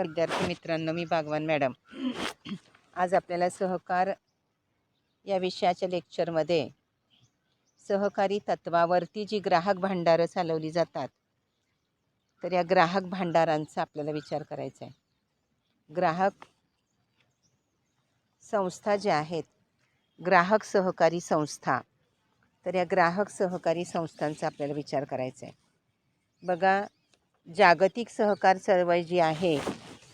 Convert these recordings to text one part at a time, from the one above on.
नमस्कार विद्यार्थी मित्रांनो, मी बागवान मॅडम। आज आपल्याला सहकार या विषयाच्या लेक्चरमध्ये सहकारी तत्वावरती जी ग्राहक भांडारं चालवली जातात, तर या ग्राहक भांडारांचा आपल्याला विचार करायचा आहे। ग्राहक संस्था ज्या आहेत, ग्राहक सहकारी संस्था, तर या ग्राहक सहकारी संस्थांचा आपल्याला विचार करायचा आहे। बघा, जागतिक सहकार चळवळ जी आहे,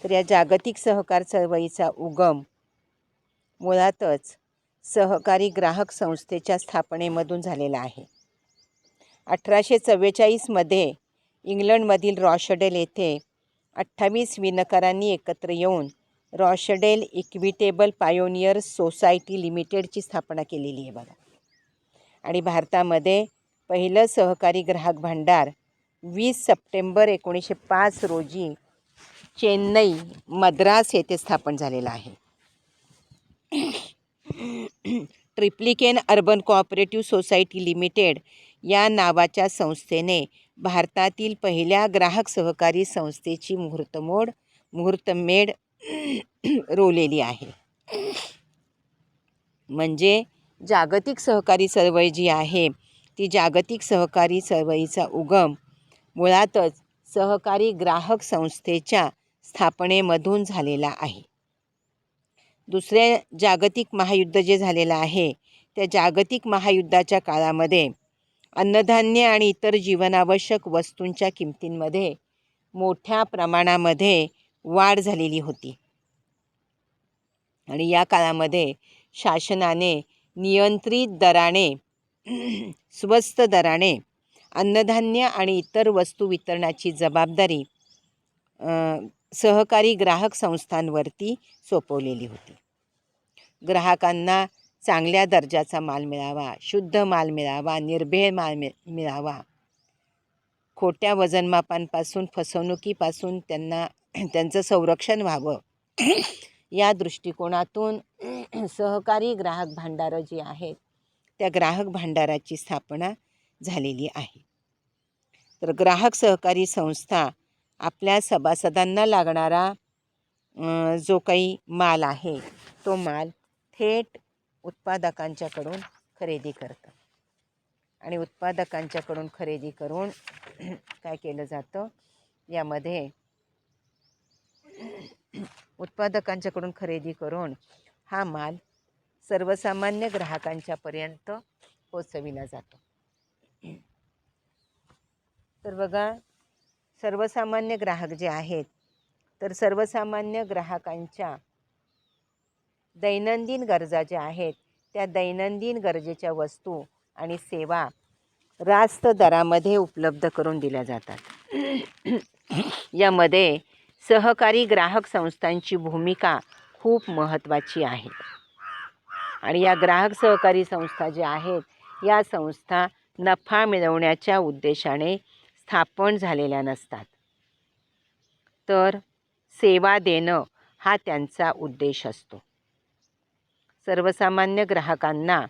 तर या जागतिक सहकार चळवळीचा उगम मुळातच सहकारी ग्राहक संस्थेच्या स्थापनेमधून झालेला आहे। 1844मध्ये इंग्लंडमधील रॉशडेल येथे 28 विणकरांनी एकत्र येऊन रॉशडेल इक्विटेबल पायोनियर्स सोसायटी लिमिटेडची स्थापना केलेली आहे बघा। आणि भारतामध्ये पहिलं सहकारी ग्राहक भांडार 20 सप्टेंबर 1905 रोजी चेन्नई, मद्रास येथे स्थापन झालेला आहे। Triplicane urban cooperative society limited या नावाच्या संस्थेने भारतातील पहिल्या ग्राहक सहकारी संस्थेची मुहूर्तमेढ रोवलेली आहे। म्हणजे जागतिक सहकारी चळवळ जी आहे, ती जागतिक सहकारी चळवळीचा उगम मुळातच सहकारी ग्राहक संस्थेच्या स्थापनेमधून झालेला आहे। दुसरे जागतिक महायुद्ध जे झालेलं आहे, त्या जागतिक महायुद्धाच्या काळामध्ये अन्नधान्य आणि इतर जीवनावश्यक वस्तूंच्या किमतींमध्ये मोठ्या प्रमाणामध्ये वाढ झालेली होती। आणि या काळामध्ये शासनाने नियंत्रित दराने, स्वस्त दराने अन्नधान्य आणि इतर वस्तू वितरणाची जबाबदारी सहकारी ग्राहक संस्थांवरती सोपवलेली होती। ग्राहकांना चांगल्या दर्जाचा माल मिळावा, शुद्ध माल मिळावा, निर्भेळ माल मिळावा, खोट्या वजनमापांपासून, फसवणुकीपासून त्यांचं संरक्षण व्हावं, या दृष्टिकोनातून सहकारी ग्राहक भांडारं जी आहेत, त्या ग्राहक भांडाराची स्थापना झालेली आहे। तर ग्राहक सहकारी संस्था आपल्या सभासदांना लागणारा जो काही माल आहे, तो माल थेट उत्पादकांच्याकडून खरेदी करतं। आणि उत्पादकांच्याकडून खरेदी करून काय केलं जातं, यामध्ये उत्पादकांच्याकडून खरेदी करून हा माल सर्वसामान्य ग्राहकांच्यापर्यंत पोचविला जातो। तर बघा, सर्वसामान्य ग्राहक जे आहेत, तर सर्वसामान्य ग्राहकांच्या दैनंदिन गरजा ज्या आहेत, त्या दैनंदिन गरजेच्या वस्तू आणि सेवा रास्त दरामध्ये उपलब्ध करून दिल्या जातात। यामध्ये सहकारी ग्राहक संस्थांची भूमिका खूप महत्त्वाची आहे। आणि या ग्राहक सहकारी संस्था ज्या आहेत, या संस्था नफा मिळवण्याच्या उद्देशाने स्थापन झालेल्या नसतात, तर सेवा देणं हा त्यांचा उद्देश असतो। सर्वसामान्य ग्राहकांना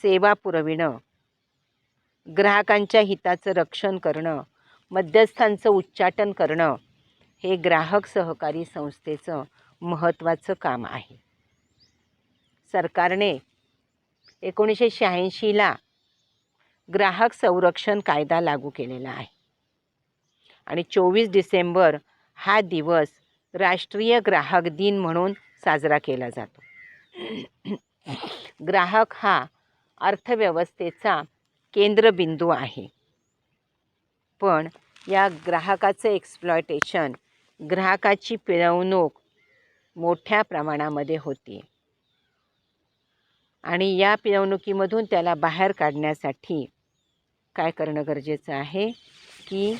सेवा पुरविणं, ग्राहकांच्या हिताचं रक्षण करणं, मध्यस्थांचं उच्चाटन करणं, हे ग्राहक सहकारी संस्थेचं महत्त्वाचं काम आहे। सरकारने 1986ला ग्राहक संरक्षण कायदा लागू केलेला आहे। आणि 24 डिसेंबर हा दिवस राष्ट्रीय ग्राहक दिन म्हणून साजरा केला जातो। ग्राहक हा अर्थव्यवस्थेचा केंद्रबिंदू आहे, पण या ग्राहकाचं एक्सप्लॉयटेशन, ग्राहकाची पिळवणूक मोठ्या प्रमाणामध्ये होती। आणि या पिळवणुकीमधून त्याला बाहेर काढण्यासाठी काय करणं गरजेचं आहे, की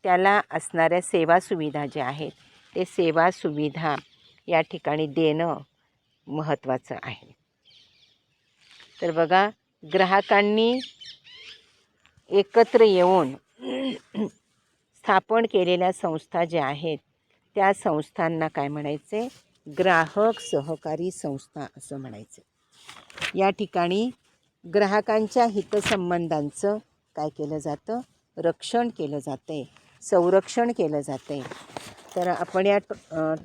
त्याला असणाऱ्या सेवा सुविधा ज्या आहेत, ते सेवा सुविधा या ठिकाणी देणं महत्त्वाचं आहे। तर बघा, ग्राहकांनी एकत्र येऊन स्थापन केलेल्या संस्था ज्या आहेत, त्या संस्थांना काय म्हणायचे, ग्राहक सहकारी संस्था असं म्हणायचे। या ठिकाणी ग्राहकांच्या हितसंबंधांचं काय केलं जातं, रक्षण केलं जाते संरक्षण केलं जाते. तर आपण या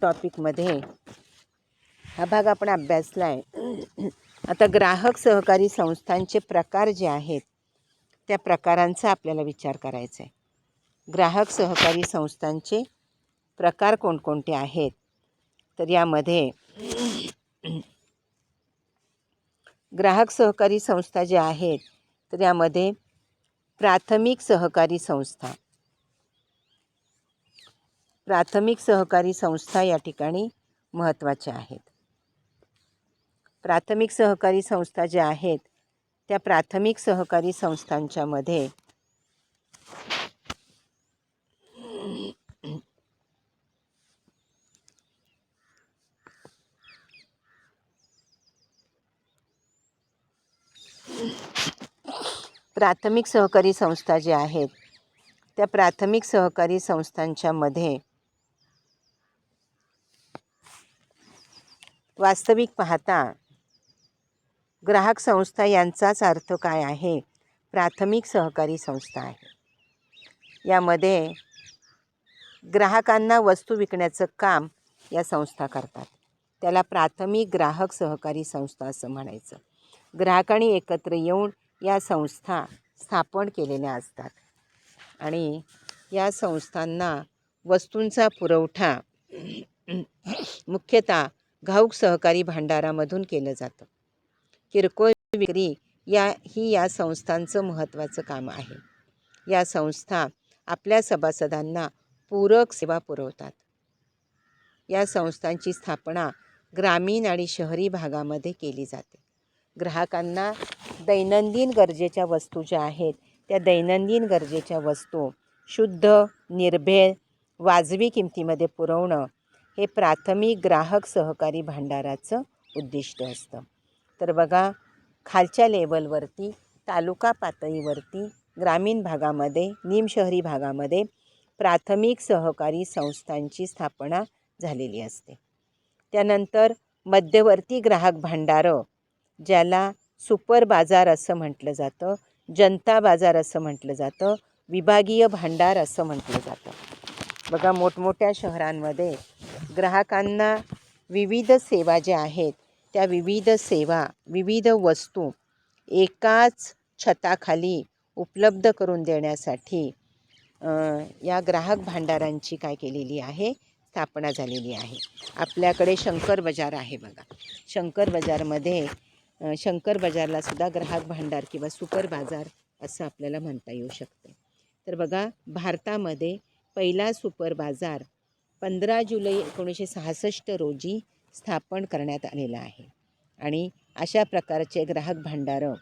टॉपिकमध्ये हा भाग आपण अभ्यासला आहे. आता ग्राहक सहकारी संस्थांचे प्रकार जे आहेत त्या प्रकारांचा आपल्याला विचार करायचा आहे. ग्राहक सहकारी संस्थांचे प्रकार कोणकोणते आहेत? तर यामध्ये ग्राहक सहकारी संस्था ज्या आहेत तर यामध्ये प्राथमिक सहकारी संस्था या ठिकाणी महत्त्वाच्या आहेत. प्राथमिक सहकारी संस्था ज्या आहेत त्या प्राथमिक सहकारी संस्थांच्या मध्ये प्राथमिक सहकारी संस्था ज्या आहेत त्या प्राथमिक सहकारी संस्थांच्या मध्ये वास्तविक पाहता ग्राहक संस्था यांचाच अर्थ काय आहे? प्राथमिक सहकारी संस्था आहे. यामध्ये ग्राहकांना वस्तू विकण्याचं काम या संस्था करतात. त्याला प्राथमिक ग्राहक सहकारी संस्था असं म्हणायचं. ग्राहकांनी एकत्र येऊन या संस्था स्थापन केलेल्या असतात आणि या संस्थांना वस्तूंचा पुरवठा मुख्यतः घाऊक सहकारी भांडारामधून केलं जातं. किरकोळ विक्री या संस्थांचं महत्त्वाचं काम आहे. या संस्था आपल्या सभासदांना पूरक सेवा पुरवतात. या संस्थांची स्थापना ग्रामीण आणि शहरी भागामध्ये केली जाते. ग्राहकांना दैनंदिन गरजेच्या वस्तू ज्या आहेत त्या दैनंदिन गरजेच्या वस्तू शुद्ध, निर्भेळ, वाजवी किमतीमध्ये पुरवणं हे प्राथमिक ग्राहक सहकारी भांडाराचं उद्दिष्ट असतं. तर बघा, खालच्या लेवलवरती तालुका पातळीवरती ग्रामीण भागामध्ये, निमशहरी भागामध्ये प्राथमिक सहकारी संस्थांची स्थापना झालेली असते. त्यानंतर मध्यवर्ती ग्राहक भांडारं, ज्याला सुपर बाजार असं म्हटलं जातं, जनता बाजार असं म्हटलं जातं, विभागीय भांडार असं म्हटलं जातं. बघा, मोठमोठ्या शहरांमध्ये ग्राहकांना विविध सेवा ज्या आहेत त्या विविध सेवा, विविध वस्तू एकाच छताखाली उपलब्ध करून देण्यासाठी या ग्राहक भांडारांची काय केलेली आहे? स्थापना झालेली आहे. आपल्याकडे शंकर बाजार आहे बघा. शंकर बाजारला सुद्धा ग्राहक भांडार किंवा सुपर बाजार असं आपल्याला म्हणता येऊ शकते. तर बघा, भारतामध्ये पहिला सुपर बाजार 15 जुलै 1966 रोजी स्थापन करण्यात आलेला आहे. आणि अशा प्रकारचे ग्राहक भांडारं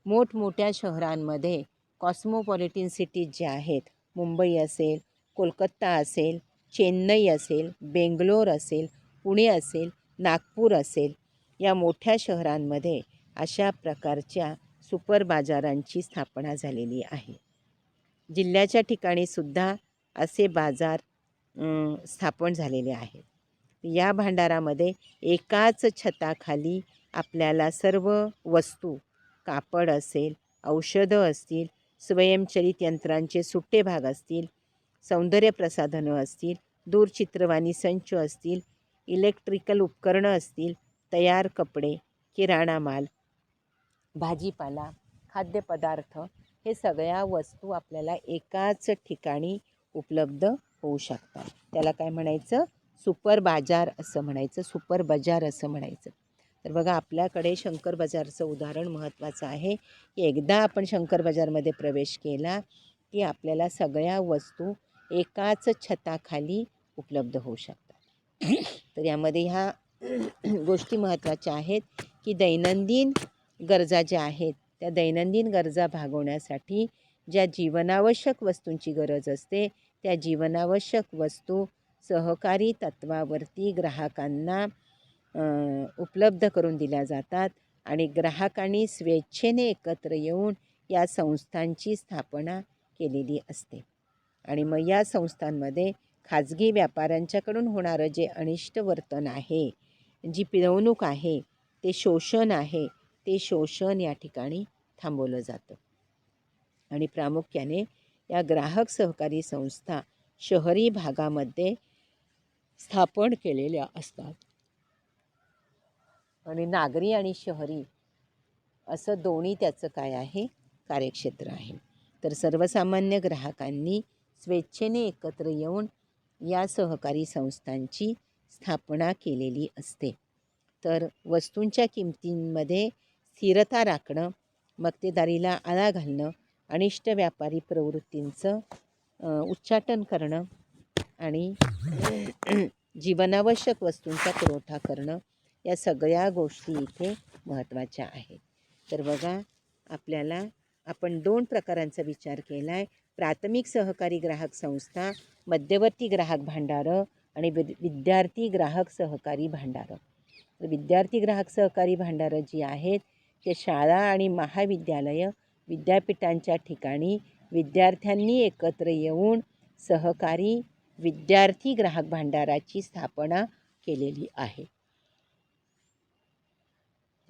मोठमोठ्या शहरांमध्ये, कॉस्मोपॉलिटिन सिटीज ज्या आहेत, मुंबई असेल, कोलकाता असेल, चेन्नई असेल, बेंगलोर असेल, पुणे असेल, नागपूर असेल, या मोठ्या शहरांमध्ये अशा प्रकारच्या सुपर बाजारांची स्थापना झालेली आहे. जिल्ह्याच्या ठिकाणी सुद्धा असे बाजार स्थापन झालेले आहेत. या भांडारामध्ये एकाच छताखाली आपल्याला सर्व वस्तू, कापड असेल, औषधं असतील, स्वयंचलित यंत्रांचे सुट्टे भाग असतील, सौंदर्य प्रसाधनं असतील, दूरचित्रवाणी संच असतील, इलेक्ट्रिकल उपकरणं असतील, तयार कपडे, किराणा माल, भाजीपाला, खाद्यपदार्थ, हे सगळ्या वस्तू आपल्याला एकाच ठिकाणी उपलब्ध होऊ शकतात. त्याला काय म्हणायचं? सुपर बाजार असं म्हणायचं, सुपर बाजार असं म्हणायचं. तर बघा, आपल्याकडे शंकर बाजारचं उदाहरण महत्त्वाचं आहे की एकदा आपण शंकर बाजारमध्ये प्रवेश केला की आपल्याला सगळ्या वस्तू एकाच छताखाली उपलब्ध होऊ शकतात. तर यामध्ये ह्या गोष्टी महत्त्वाच्या आहेत की दैनंदिन गरजा ज्या आहेत त्या दैनंदिन गरजा भागवण्यासाठी ज्या जीवनावश्यक वस्तूंची गरज असते त्या जीवनावश्यक वस्तू सहकारी तत्वावरती ग्राहकांना उपलब्ध करून दिल्या जातात आणि ग्राहकांनी स्वेच्छेने एकत्र येऊन या संस्थांची स्थापना केलेली असते. आणि मग या संस्थांमध्ये खाजगी व्यापाऱ्यांच्याकडून होणारं जे अनिष्ट वर्तन आहे, जी पिळवणूक आहे, ते शोषण आहे, ते शोषण या ठिकाणी थांबवलं जातं. आणि प्रामुख्याने या ग्राहक सहकारी संस्था शहरी भागामध्ये स्थापन केलेल्या असतात. आणि नागरी आणि शहरी असं दोन्ही त्याचं काय आहे, कार्यक्षेत्र आहे. तर सर्वसामान्य ग्राहकांनी स्वेच्छेने एकत्र येऊन या सहकारी संस्थांची स्थापना केलेली असते. तर वस्तूंच्या किमतींमध्ये स्थिरता राखणं, मक्तेदारीला आळा घालणं, अनिष्ट व्यापारी प्रवृत्तींचं उच्चाटन करणं आणि जीवनावश्यक वस्तूंचा पुरवठा करणं, या सगळ्या गोष्टी इथे महत्त्वाच्या आहेत. तर बघा, आपण 2 प्रकारांचा विचार केला आहे. प्राथमिक सहकारी ग्राहक संस्था, मध्यवर्ती ग्राहक भांडारं आणि विद्यार्थी ग्राहक सहकारी भांडारं. तर विद्यार्थी ग्राहक सहकारी भांडारं जी आहेत ते शाळा आणि महाविद्यालयं, विद्यापीठांच्या ठिकाणी विद्यार्थ्यांनी एकत्र येऊन सहकारी विद्यार्थी ग्राहक भांडाराची स्थापना केलेली आहे.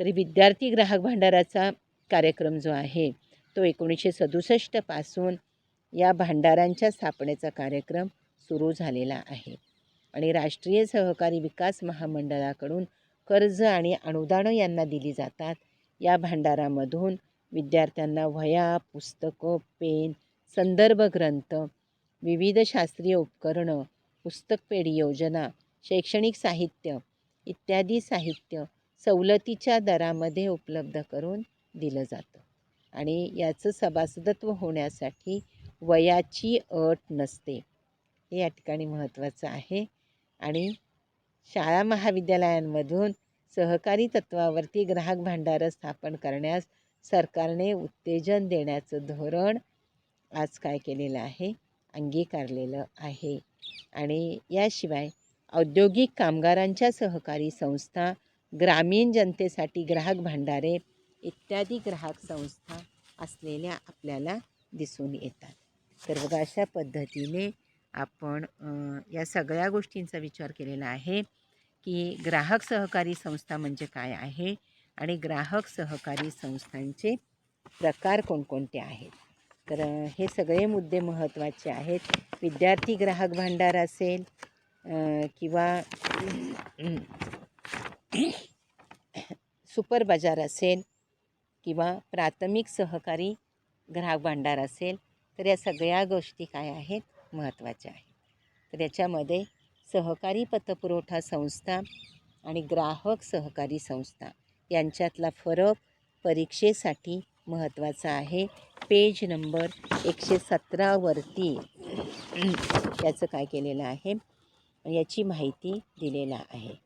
तरी विद्यार्थी ग्राहक भांडाराचा कार्यक्रम जो आहे तो 1967 पासून या भांडारांच्या स्थापनेचा कार्यक्रम सुरू झालेला आहे. आणि राष्ट्रीय सहकारी विकास महामंडळाकडून कर्ज आणि अनुदानं यांना दिली जातात. या भांडारामधून विद्यार्थ्यांना वह्या, पुस्तकं, पेन, संदर्भ ग्रंथ, विविध शास्त्रीय उपकरणं, पुस्तकपेढी योजना, शैक्षणिक साहित्य इत्यादी साहित्य सवलतीच्या दरामध्ये उपलब्ध करून दिलं जातं. आणि याचं सभासदत्व होण्यासाठी वयाची अट नसते, हे या ठिकाणी महत्त्वाचं आहे. आणि शाळा महाविद्यालयांमधून सहकारी तत्वावरती ग्राहक भांडारं स्थापन करण्यास सरकारने उत्तेजन देण्याचं धोरण आज काय केलेलं आहे, अंगीकारलेलं आहे. आणि याशिवाय औद्योगिक कामगारांच्या सहकारी संस्था, ग्रामीण जनतेसाठी ग्राहक भांडारे इत्यादी ग्राहक संस्था असलेल्या आपल्याला दिसून येतात. तर बघा, अशा पद्धतीने आपण या सगळ्या गोष्टींचा विचार केलेला आहे की ग्राहक सहकारी संस्था म्हणजे काय आहे आणि ग्राहक सहकारी संस्थांचे प्रकार कोणकोणते आहेत. तर हे सगळे मुद्दे महत्त्वाचे आहेत. विद्यार्थी ग्राहक भांडार असेल किंवा सुपर बाजार असेल किंवा प्राथमिक सहकारी ग्राहक भांडार असेल, तर या सगळ्या गोष्टी काय आहेत, महत्त्वाच्या आहेत. तर याच्यामध्ये सहकारी पतपुरवठा संस्था आणि ग्राहक सहकारी संस्था यांच्यातला फरक परीक्षेसाठी महत्त्वाचा आहे. पेज नंबर 117 वरती याचं काय केलेलं आहे, याची माहिती दिलेला आहे.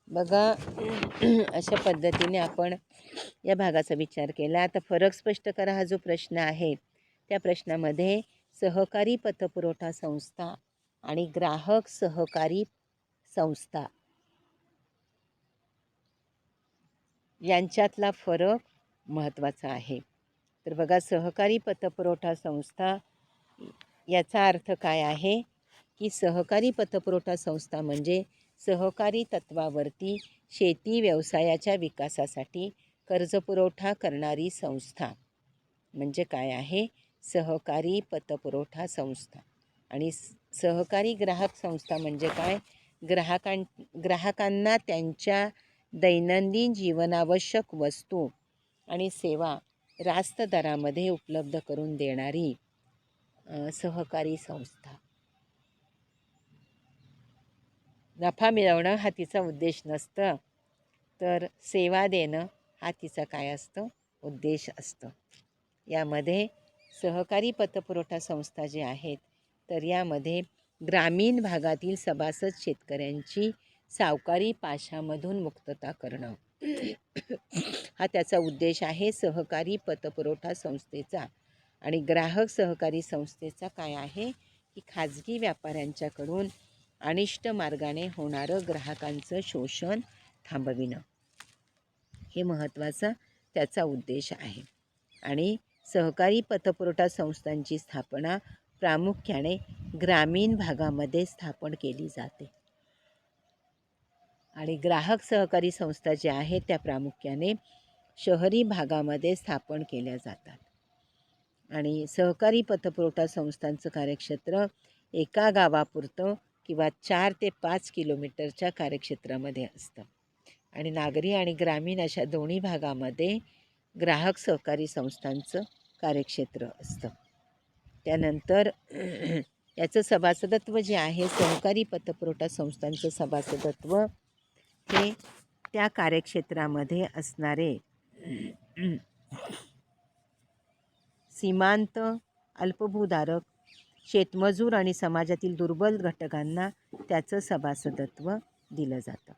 बघा, अशा पद्धतीने आपण या भागाचा विचार केला. आता फरक स्पष्ट करा हा जो प्रश्न आहे त्या प्रश्नामध्ये सहकारी पतपुरवठा संस्था आणि ग्राहक सहकारी संस्था यांच्यातला फरक महत्त्वाचा आहे. तर बघा, सहकारी पतपुरवठा संस्था याचा अर्थ काय आहे की सहकारी पतपुरवठा संस्था म्हणजे सहकारी तत्वावरती शेती व्यवसायाच्या विकासासाठी कर्जपुरवठा करणारी संस्था म्हणजे काय आहे, सहकारी पतपुरवठा संस्था. आणि सहकारी ग्राहक संस्था म्हणजे काय, ग्राहकांना त्यांच्या दैनंदिन जीवनावश्यक वस्तू आणि सेवा रास्त दरामध्ये उपलब्ध करून देणारी सहकारी संस्था. नफा मिळवणं हा तिचा उद्देश नसतं, तर सेवा देणं हा तिचा काय असतं, उद्देश असतं. यामध्ये सहकारी पतपुरवठा संस्था जे आहेत तर यामध्ये ग्रामीण भागातील सभासद शेतकऱ्यांची सावकारी पाशामधून मुक्तता करणं हा त्याचा उद्देश आहे सहकारी पतपुरवठा संस्थेचा. आणि ग्राहक सहकारी संस्थेचा काय आहे की खाजगी व्यापाऱ्यांच्याकडून अनिष्ट मार्गाने होणारं ग्राहकांचं शोषण थांबविणं, हे महत्त्वाचा त्याचा उद्देश आहे. आणि सहकारी पतपुरवठा संस्थांची स्थापना प्रामुख्याने ग्रामीण भागामध्ये स्थापन केली जाते. आणि ग्राहक सहकारी संस्था ज्या आहेत त्या प्रामुख्याने शहरी भागामध्ये स्थापन केल्या जातात. आणि सहकारी पतपुरवठा संस्थांचं कार्यक्षेत्र एका गावापुरतं किंवा 4 ते 5 किलोमीटरच्या कार्यक्षेत्रामध्ये असतं. आणि नागरी आणि ग्रामीण अशा दोन्ही भागामध्ये ग्राहक सहकारी संस्थांचं कार्यक्षेत्र असतं. त्यानंतर याचं सभासदत्व जे आहे, सहकारी पतपुरवठा संस्थांचं सभासदत्व हे त्या कार्यक्षेत्रामध्ये असणारे सीमांत, अल्पभूधारक, शेतमजूर आणि समाजातील दुर्बल घटकांना त्याचं सभासदत्व दिलं जातं.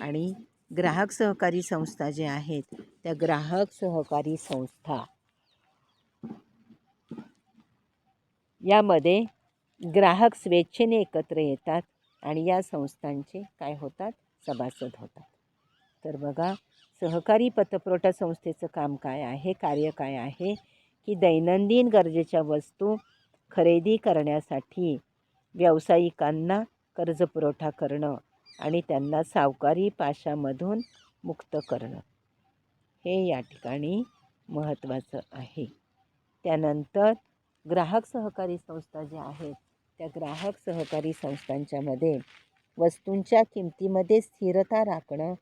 आणि ग्राहक सहकारी संस्था जे आहेत त्या ग्राहक सहकारी संस्था यामध्ये ग्राहक स्वेच्छेने एकत्र येतात आणि या संस्थांचे काय होतात, सभासद होतात. तर बघा, सहकारी पतपुरवठा संस्थेचं काम काय आहे, कार्य काय आहे की दैनंदिन गरजेच्या वस्तू खरेदी करण्यासाठी व्यावसायिकांना कर्जपुरवठा करणं आणि त्यांना सावकारी पाशामधून मुक्त करणं, हे या ठिकाणी महत्त्वाचं आहे. त्यानंतर ग्राहक सहकारी संस्था ज्या आहेत त्या ग्राहक सहकारी संस्थांच्यामध्ये वस्तूंच्या किमतीमध्ये स्थिरता राखणं,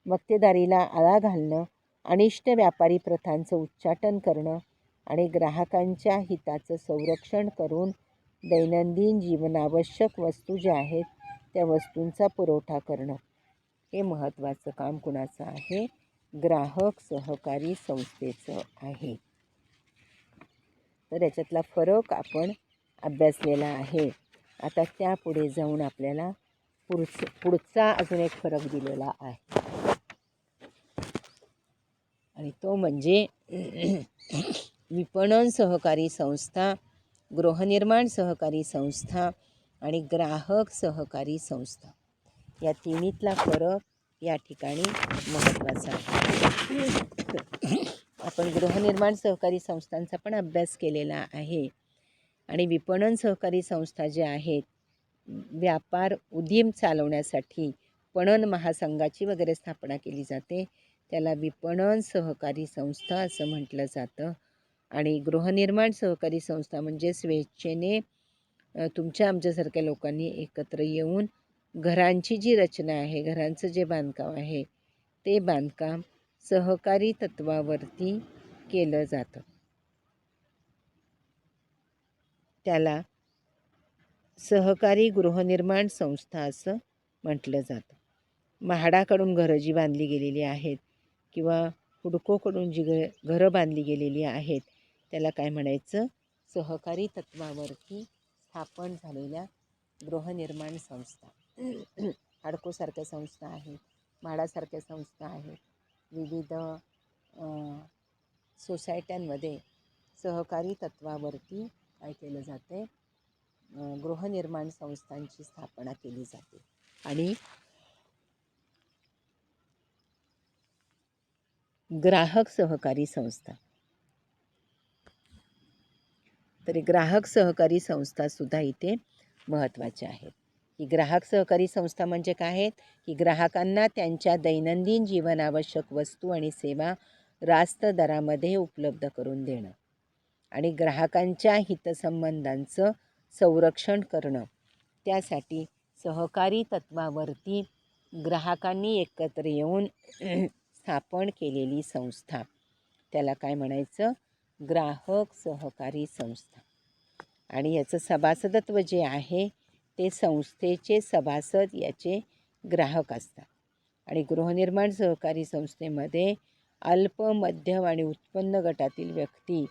मक्तेदारीला आळा घालणं, अनिष्ट व्यापारी प्रथांचं उच्चाटन करणं आणि ग्राहकांच्या हिताचं संरक्षण करून दैनंदिन जीवनावश्यक वस्तू ज्या आहेत त्या वस्तूंचा पुरवठा करणं, हे महत्त्वाचं काम कुणाचं आहे, ग्राहक सहकारी संस्थेचं आहे. तर याच्यातला फरक आपण अभ्यासलेला आहे. आता त्यापुढे जाऊन आपल्याला पुढचा अजून एक फरक दिलेला आहे आणि तो म्हणजे विपणन सहकारी संस्था, गृहनिर्माण सहकारी संस्था आणि ग्राहक सहकारी संस्था. या तिन्हीतला फरक या ठिकाणी महत्त्वाचा आहे. आपण गृहनिर्माण सहकारी संस्थांचा पण अभ्यास केलेला आहे. आणि विपणन सहकारी संस्था ज्या आहेत, व्यापार उदीम चालवण्यासाठी पणन महासंघाची वगैरे स्थापना केली जाते, त्याला विपणन सहकारी संस्था असं म्हटलं जातं. आणि गृहनिर्माण सहकारी संस्था म्हणजे स्वेच्छेने तुमच्या आमच्यासारख्या लोकांनी एकत्र येऊन घरांची जी रचना आहे, घरांचं जे बांधकाम आहे ते बांधकाम सहकारी तत्वावरती केलं जातं. त्याला सहकारी गृहनिर्माण संस्था असं म्हटलं जातं. म्हाडाकडून घरं जी बांधली गेलेली आहेत किंवा हुडकोकडून जी घरं बांधली गेलेली आहेत त्याला काय म्हणायचं, सहकारी तत्वावरती स्थापन झालेल्या गृहनिर्माण संस्था. हाडकोसारख्या संस्था आहेत, म्हाडासारख्या संस्था आहेत. विविध सोसायट्यांमध्ये सहकारी तत्वावरती काय केलं जाते, गृहनिर्माण संस्थांची स्थापना केली जाते. आणि ग्राहक सहकारी संस्था, तरी ग्राहक सहकारी संस्थासुद्धा इथे महत्त्वाच्या आहेत. ही ग्राहक सहकारी संस्था म्हणजे काय आहेत की ग्राहकांना त्यांच्या दैनंदिन जीवनावश्यक वस्तू आणि सेवा रास्त दरामध्ये उपलब्ध करून देणं आणि ग्राहकांच्या हितसंबंधांचं संरक्षण करणं, त्यासाठी सहकारी तत्वावरती ग्राहकांनी एकत्र येऊन स्थापन केलेली संस्था, त्याला काय म्हणायचं, ग्राहक सहकारी संस्था. आणि याचं सभासदत्व जे आहे ते संस्थेचे सभासद याचे ग्राहक असतात. आणि गृहनिर्माण सहकारी संस्थेमध्ये अल्प, मध्यम आणि उत्पन्न गटातील व्यक्ती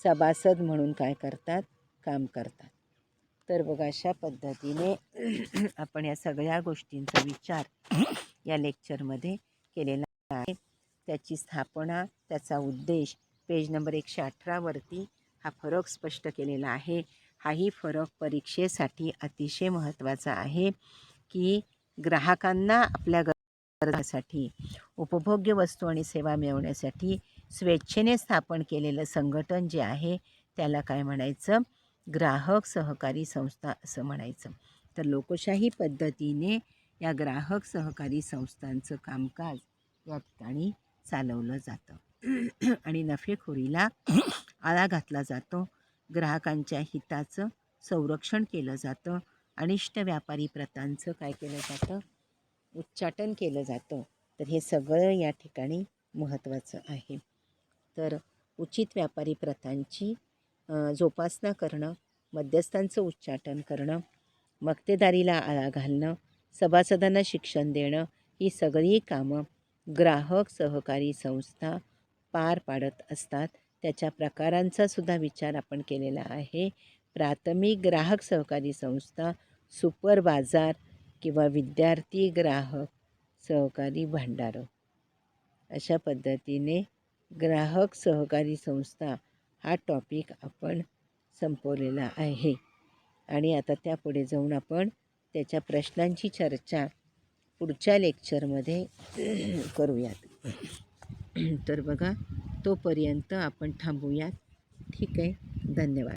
सभासद म्हणून काय करतात, काम करतात. तर बघा, अशा पद्धतीने आपण या सगळ्या गोष्टींचा विचार या लेक्चरमध्ये केलेला आहे. त्याची स्थापना, त्याचा उद्देश पेज नंबर 118 वरती हा फरक स्पष्ट केलेला आहे. हाही फरक परीक्षेसाठी अतिशय महत्त्वाचा आहे की ग्राहकांना आपल्या गरजासाठी उपभोग्य वस्तू आणि सेवा मिळवण्यासाठी स्वेच्छेने स्थापन केलेलं संघटन जे आहे त्याला काय म्हणायचं? ग्राहक सहकारी संस्था असं म्हणायचं. तर लोकशाही पद्धतीने या ग्राहक सहकारी संस्थांचं कामकाज या ठिकाणी चालवलं जातं आणि नफेखोरीला आळा घातला जातो. ग्राहकांच्या हिताचं संरक्षण केलं जातं. अनिष्ट व्यापारी प्रथांचं काय केलं जातं? उच्चाटन केलं जातं. तर हे सगळं या ठिकाणी महत्त्वाचं आहे. तर उचित व्यापारी प्रथांची जोपासना करणं, मध्यस्थांचं उच्चाटन करणं, मक्तेदारीला आळा घालणं, सभासदांना शिक्षण देणं ही सगळी कामं ग्राहक सहकारी संस्था पार पाडत असतात. त्याच्या प्रकारांचा सुद्धा विचार आपण केलेला आहे. प्राथमिक ग्राहक सहकारी संस्था, सुपर बाजार किंवा विद्यार्थी ग्राहक सहकारी भांडारं, अशा पद्धतीने ग्राहक सहकारी संस्था हा टॉपिक आपण संपवलेला आहे. आणि आता त्यापुढे जाऊन आपण त्याच्या प्रश्नांची चर्चा पुढच्या लेक्चरमध्ये करूयात. तर बघा, तोपर्यंत आपण थांबूयात. ठीक आहे, धन्यवाद.